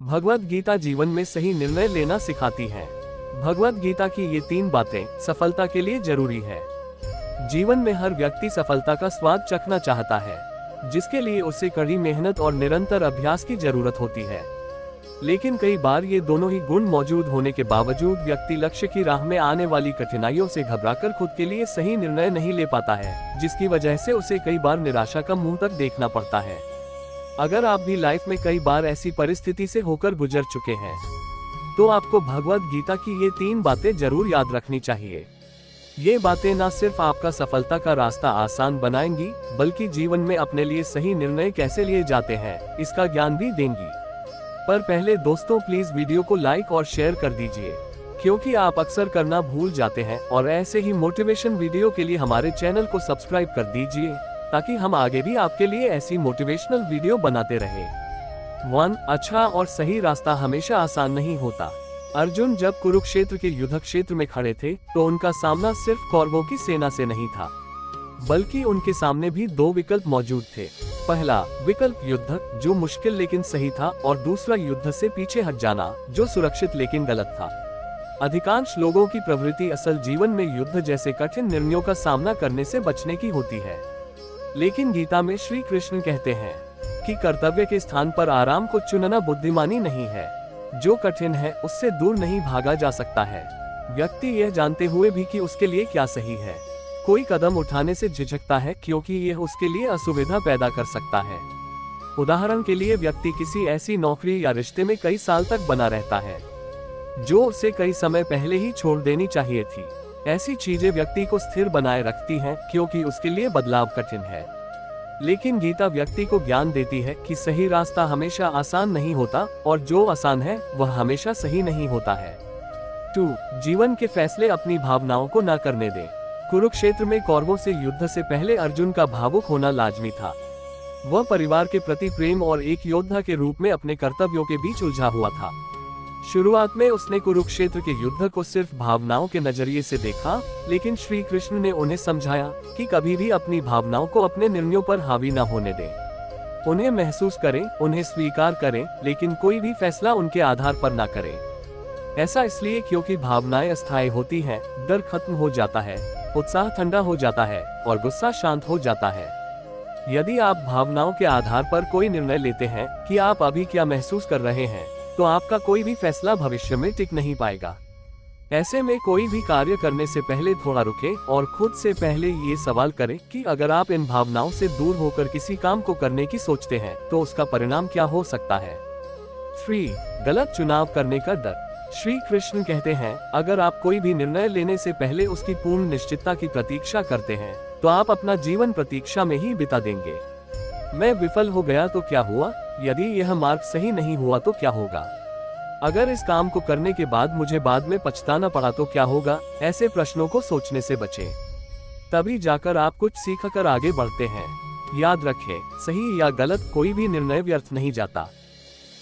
भगवद गीता जीवन में सही निर्णय लेना सिखाती है। भगवद गीता की ये 3 बातें सफलता के लिए जरूरी है। जीवन में हर व्यक्ति सफलता का स्वाद चखना चाहता है, जिसके लिए उसे कड़ी मेहनत और निरंतर अभ्यास की जरूरत होती है। लेकिन कई बार ये दोनों ही गुण मौजूद होने के बावजूद व्यक्ति लक्ष्य की राह में आने वाली कठिनाइयों से घबराकर खुद के लिए सही निर्णय नहीं ले पाता है, जिसकी वजह से उसे कई बार निराशा का मुंह तक देखना पड़ता है। अगर आप भी लाइफ में कई बार ऐसी परिस्थिति से होकर गुजर चुके हैं, तो आपको भगवद गीता की ये 3 बातें जरूर याद रखनी चाहिए। ये बातें न सिर्फ आपका सफलता का रास्ता आसान बनाएंगी, बल्कि जीवन में अपने लिए सही निर्णय कैसे लिए जाते हैं, इसका ज्ञान भी देंगी। पर पहले दोस्तों, प्लीज वीडियो को लाइक और शेयर कर दीजिए, क्योंकि आप अक्सर करना भूल जाते हैं। और ऐसे ही मोटिवेशन वीडियो के लिए हमारे चैनल को सब्सक्राइब कर दीजिए, ताकि हम आगे भी आपके लिए ऐसी मोटिवेशनल वीडियो बनाते रहें। 1. अच्छा और सही रास्ता हमेशा आसान नहीं होता। अर्जुन जब कुरुक्षेत्र के युद्ध क्षेत्र में खड़े थे, तो उनका सामना सिर्फ कौरवों की सेना से नहीं था, बल्कि उनके सामने भी 2 विकल्प मौजूद थे। पहला विकल्प युद्ध, जो मुश्किल लेकिन सही था, और दूसरा युद्ध से पीछे हट जाना, जो सुरक्षित लेकिन गलत था। अधिकांश लोगों की प्रवृत्ति असल जीवन में युद्ध जैसे कठिन निर्णयों का सामना करने से बचने की होती है। लेकिन गीता में श्री कृष्ण कहते हैं कि कर्तव्य के स्थान पर आराम को चुनना बुद्धिमानी नहीं है। जो कठिन है उससे दूर नहीं भागा जा सकता है, व्यक्ति यह जानते हुए भी कि उसके लिए क्या सही है। कोई कदम उठाने से झिझकता है क्योंकि यह उसके लिए असुविधा पैदा कर सकता है। उदाहरण के लिए, व्यक्ति किसी ऐसी नौकरी या रिश्ते में कई साल तक बना रहता है जो उसे कई समय पहले ही छोड़ देनी चाहिए थी। ऐसी चीजें व्यक्ति को स्थिर बनाए रखती हैं, क्योंकि उसके लिए बदलाव कठिन है। लेकिन गीता व्यक्ति को ज्ञान देती है कि सही रास्ता हमेशा आसान नहीं होता, और जो आसान है वह हमेशा सही नहीं होता है। 2. जीवन के फैसले अपनी भावनाओं को न करने दें। कुरुक्षेत्र में कौरवों से युद्ध से पहले अर्जुन का भावुक होना लाजमी था। वह परिवार के प्रति प्रेम और एक योद्धा के रूप में अपने कर्तव्यों के बीच उलझा हुआ था। शुरुआत में उसने कुरुक्षेत्र के युद्ध को सिर्फ भावनाओं के नजरिए से देखा, लेकिन श्री कृष्ण ने उन्हें समझाया कि कभी भी अपनी भावनाओं को अपने निर्णयों पर हावी न होने दें। उन्हें महसूस करें, उन्हें स्वीकार करें, लेकिन कोई भी फैसला उनके आधार पर न करें। ऐसा इसलिए क्योंकि भावनाएं अस्थायी होती हैं, डर खत्म हो जाता है, उत्साह ठंडा हो जाता है और गुस्सा शांत हो जाता है। यदि आप भावनाओं के आधार पर कोई निर्णय लेते हैं कि आप अभी क्या महसूस कर रहे हैं, तो आपका कोई भी फैसला भविष्य में टिक नहीं पाएगा। ऐसे में कोई भी कार्य करने से पहले थोड़ा रुकें और खुद से पहले ये सवाल करें कि अगर आप इन भावनाओं से दूर होकर किसी काम को करने की सोचते हैं, तो उसका परिणाम क्या हो सकता है। 3. गलत चुनाव करने का डर। श्री कृष्ण कहते हैं, अगर आप कोई भी निर्णय लेने से पहले उसकी पूर्ण निश्चितता की प्रतीक्षा करते हैं, तो आप अपना जीवन प्रतीक्षा में ही बिता देंगे। मैं विफल हो गया तो क्या हुआ? यदि यह मार्ग सही नहीं हुआ तो क्या होगा? अगर इस काम को करने के बाद मुझे बाद में पछताना पड़ा तो क्या होगा? ऐसे प्रश्नों को सोचने से बचें। तभी जाकर आप कुछ सीखकर आगे बढ़ते हैं। याद रखें, सही या गलत कोई भी निर्णय व्यर्थ नहीं जाता।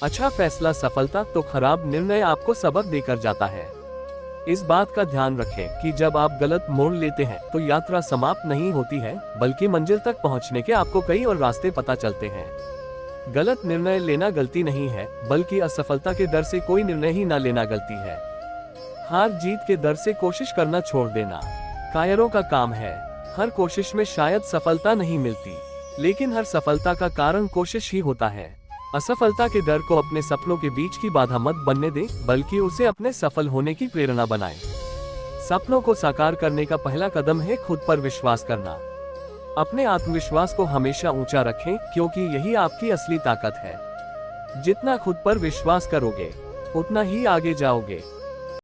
अच्छा फैसला सफलता, तो खराब निर्णय आपको सबक देकर जाता है। इस बात का ध्यान रखें कि जब आप गलत मोड़ लेते हैं, तो यात्रा समाप्त नहीं होती है, बल्कि मंजिल तक पहुंचने के आपको कई और रास्ते पता चलते हैं। गलत निर्णय लेना गलती नहीं है, बल्कि असफलता के डर से कोई निर्णय ही न लेना गलती है। हार जीत के डर से कोशिश करना छोड़ देना कायरों का काम है। हर कोशिश में शायद सफलता नहीं मिलती, लेकिन हर सफलता का कारण कोशिश ही होता है। असफलता के डर को अपने सपनों के बीच की बाधा मत बनने दें, बल्कि उसे अपने सफल होने की प्रेरणा बनाएं। सपनों को साकार करने का पहला कदम है खुद पर विश्वास करना। अपने आत्मविश्वास को हमेशा ऊंचा रखें, क्योंकि यही आपकी असली ताकत है। जितना खुद पर विश्वास करोगे, उतना ही आगे जाओगे।